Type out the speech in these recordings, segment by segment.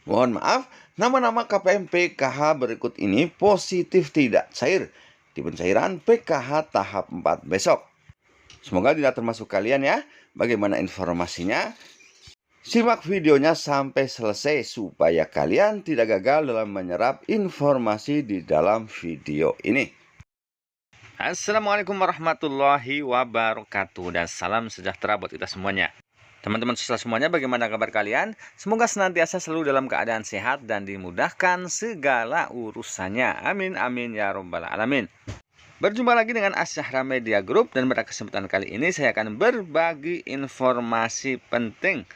Mohon maaf, nama-nama KPM PKH berikut ini positif tidak cair di pencairan PKH tahap 4 besok. Semoga tidak termasuk kalian ya. Bagaimana informasinya? Simak videonya sampai selesai supaya kalian tidak gagal dalam menyerap informasi di dalam video ini. Assalamualaikum warahmatullahi wabarakatuh, dan salam sejahtera buat kita semuanya. Teman-teman sosial semuanya, bagaimana kabar kalian? Semoga senantiasa selalu dalam keadaan sehat dan dimudahkan segala urusannya. Amin amin ya robbal alamin. Berjumpa lagi dengan Asyahra Media Group, dan pada kesempatan kali ini saya akan berbagi informasi penting.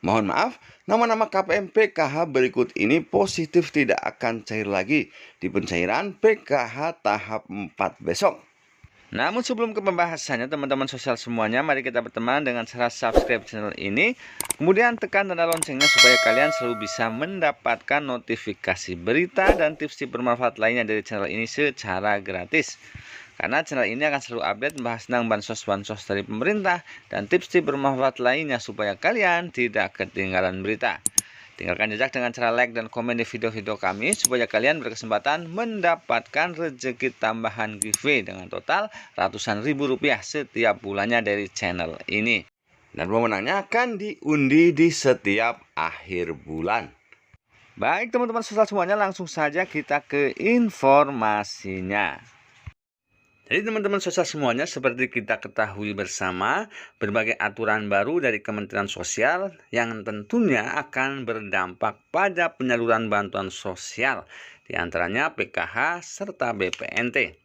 Mohon maaf, nama-nama KPM PKH berikut ini positif tidak akan cair lagi di pencairan PKH tahap 4 besok. Namun sebelum ke pembahasannya, teman-teman sosial semuanya, mari kita berteman dengan cara subscribe channel ini, kemudian tekan tanda loncengnya supaya kalian selalu bisa mendapatkan notifikasi berita dan tips-tips bermanfaat lainnya dari channel ini secara gratis. Karena channel ini akan selalu update membahas tentang bansos-bansos dari pemerintah dan tips-tips bermanfaat lainnya supaya kalian tidak ketinggalan berita. Tinggalkan jejak dengan cara like dan komen di video-video kami supaya kalian berkesempatan mendapatkan rezeki tambahan giveaway dengan total ratusan ribu rupiah setiap bulannya dari channel ini. Dan pemenangnya akan diundi di setiap akhir bulan. Baik teman-teman sosial semuanya, langsung saja kita ke informasinya. Jadi teman-teman sosial semuanya, seperti kita ketahui bersama, berbagai aturan baru dari Kementerian Sosial yang tentunya akan berdampak pada penyaluran bantuan sosial, diantaranya PKH serta BPNT.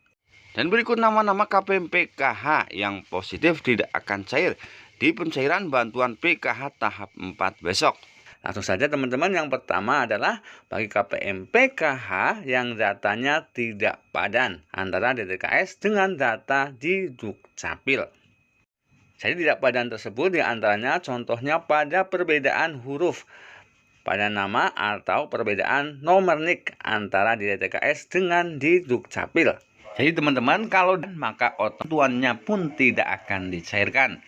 Dan berikut nama-nama KPM PKH yang positif tidak akan cair di pencairan bantuan PKH tahap 4 besok. Langsung saja teman-teman, yang pertama adalah bagi KPM PKH yang datanya tidak padan antara DTKS dengan data di Dukcapil. Jadi tidak padan tersebut diantaranya contohnya pada perbedaan huruf pada nama atau perbedaan nomor NIK antara di DTKS dengan di Dukcapil. Jadi teman-teman, kalau maka bantuannya pun tidak akan dicairkan.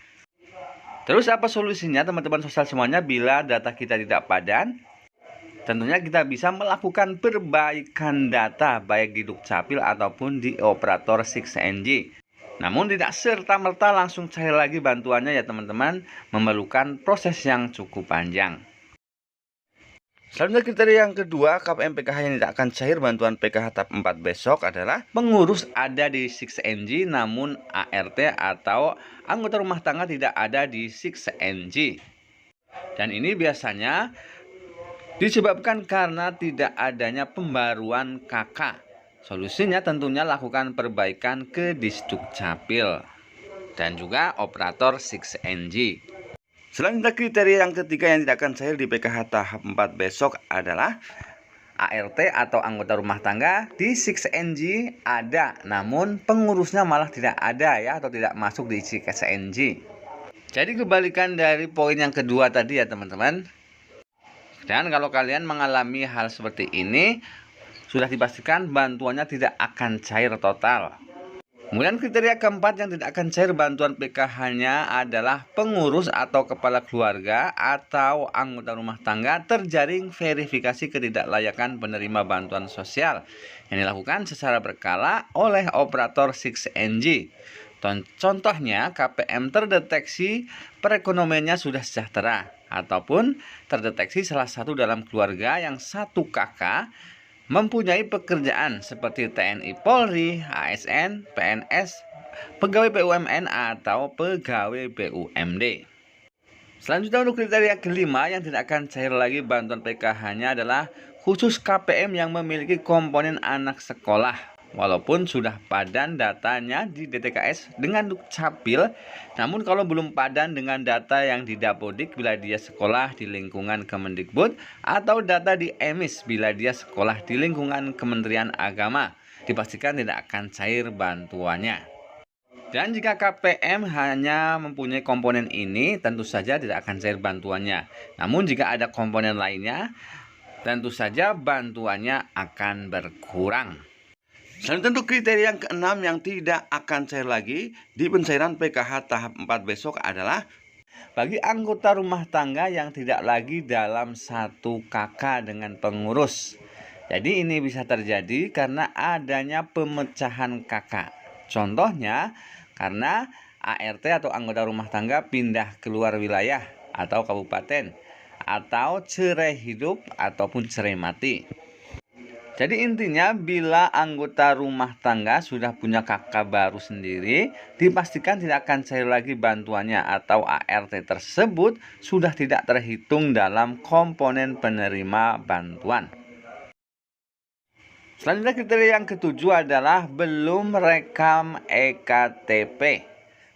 Terus apa solusinya teman-teman sosial semuanya bila data kita tidak padan? Tentunya kita bisa melakukan perbaikan data baik di Dukcapil ataupun di operator 6NG. Namun tidak serta-merta langsung cair lagi bantuannya ya teman-teman, memerlukan proses yang cukup panjang. Selanjutnya kriteria yang kedua KPM PKH yang tidak akan cair bantuan PKH tahap 4 besok adalah pengurus ada di 6NG namun ART atau anggota rumah tangga tidak ada di 6NG. Dan ini biasanya disebabkan karena tidak adanya pembaruan KK. Solusinya tentunya lakukan perbaikan ke Disdukcapil dan juga operator 6NG. Selanjutnya kriteria yang ketiga yang tidak akan cair di PKH tahap 4 besok adalah ART atau anggota rumah tangga di 6NG ada, namun pengurusnya malah tidak ada ya, atau tidak masuk di 6NG. Jadi kebalikan dari poin yang kedua tadi ya teman-teman. Dan kalau kalian mengalami hal seperti ini, sudah dipastikan bantuannya tidak akan cair total. Kemudian kriteria keempat yang tidak akan cair bantuan PKH-nya adalah pengurus atau kepala keluarga atau anggota rumah tangga terjaring verifikasi ketidaklayakan penerima bantuan sosial yang dilakukan secara berkala oleh operator 6NG. Contohnya KPM terdeteksi perekonomiannya sudah sejahtera ataupun terdeteksi salah satu dalam keluarga yang satu kakak mempunyai pekerjaan seperti TNI Polri, ASN, PNS, pegawai BUMN atau pegawai BUMD. Selanjutnya untuk kriteria kelima yang tidak akan cair lagi bantuan PKH-nya adalah khusus KPM yang memiliki komponen anak sekolah. Walaupun sudah padan datanya di DTKS dengan Dukcapil, namun kalau belum padan dengan data yang di Dapodik bila dia sekolah di lingkungan Kemendikbud atau data di EMIS bila dia sekolah di lingkungan Kementerian Agama, dipastikan tidak akan cair bantuannya. Dan jika KPM hanya mempunyai komponen ini, tentu saja tidak akan cair bantuannya. Namun jika ada komponen lainnya, tentu saja bantuannya akan berkurang. Selanjutnya untuk kriteria yang keenam yang tidak akan cair lagi di pencairan PKH tahap 4 besok adalah Bagi anggota rumah tangga yang tidak lagi dalam satu kakak dengan pengurus. Jadi ini bisa terjadi karena adanya pemecahan kakak. Contohnya karena ART atau anggota rumah tangga pindah keluar wilayah atau kabupaten, atau cerai hidup ataupun cerai mati. Jadi intinya bila anggota rumah tangga sudah punya kakak baru sendiri, dipastikan tidak akan cair lagi bantuannya atau ART tersebut sudah tidak terhitung dalam komponen penerima bantuan. Selanjutnya kriteria yang ketujuh adalah belum rekam EKTP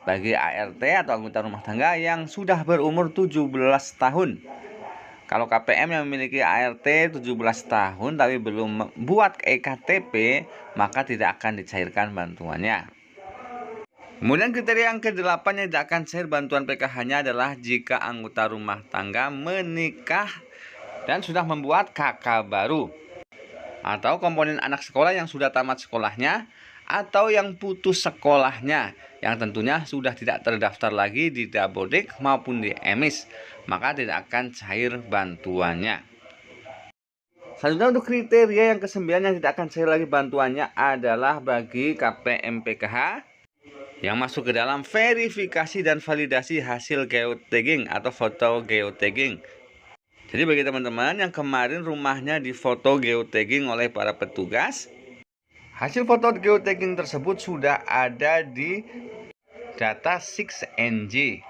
bagi ART atau anggota rumah tangga yang sudah berumur 17 tahun. Kalau KPM yang memiliki ART 17 tahun tapi belum membuat EKTP, maka tidak akan dicairkan bantuannya. Kemudian kriteria yang ke-8 yang tidak akan cair bantuan PKH-nya adalah jika anggota rumah tangga menikah dan sudah membuat kakak baru, atau komponen anak sekolah yang sudah tamat sekolahnya, atau yang putus sekolahnya, yang tentunya sudah tidak terdaftar lagi di Dabodik maupun di EMIS, maka tidak akan cair bantuannya. Selanjutnya untuk kriteria yang ke-9 yang tidak akan cair lagi bantuannya adalah bagi KPM PKH yang masuk ke dalam verifikasi dan validasi hasil geotagging atau foto geotagging. Jadi bagi teman-teman yang kemarin rumahnya difoto geotagging oleh para petugas, hasil foto geotagging tersebut sudah ada di data 6NG,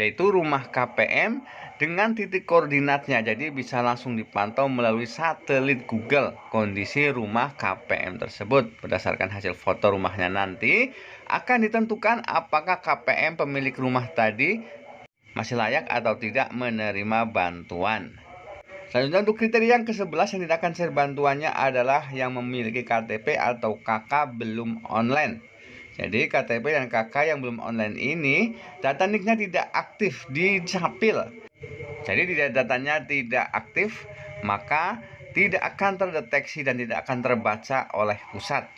yaitu rumah KPM dengan titik koordinatnya. Jadi bisa langsung dipantau melalui satelit Google kondisi rumah KPM tersebut. Berdasarkan hasil foto rumahnya nanti akan ditentukan apakah KPM pemilik rumah tadi masih layak atau tidak menerima bantuan. Selanjutnya untuk kriteria yang ke-11 yang tidak akan cair bantuannya adalah yang memiliki KTP atau KK belum online. Jadi KTP dan KK yang belum online ini data NIK-nya tidak aktif di Capil. Jadi datanya tidak aktif, maka tidak akan terdeteksi dan tidak akan terbaca oleh pusat.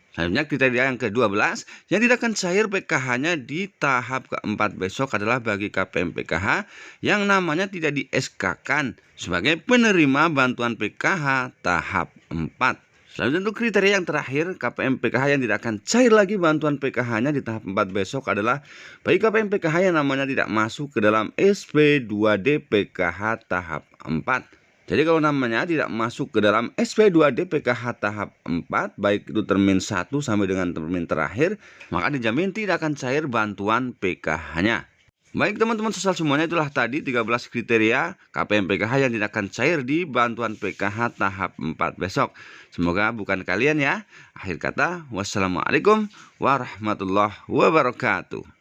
Selanjutnya kriteria yang ke-12 yang tidak akan cair PKH-nya di tahap keempat besok adalah bagi KPM PKH yang namanya tidak di SK-kan sebagai penerima bantuan PKH tahap 4. Selanjutnya untuk kriteria yang terakhir KPM PKH yang tidak akan cair lagi bantuan PKH-nya di tahap 4 besok adalah bagi KPM PKH yang namanya tidak masuk ke dalam SP2D PKH tahap 4. Jadi kalau namanya tidak masuk ke dalam SP2D PKH tahap 4, baik itu termin 1 sampai dengan termin terakhir, maka dijamin tidak akan cair bantuan PKH-nya. Baik teman-teman sosial semuanya, itulah tadi 13 kriteria KPM PKH yang tidak akan cair di bantuan PKH tahap 4 besok. Semoga bukan kalian ya. Akhir kata, wassalamualaikum warahmatullahi wabarakatuh.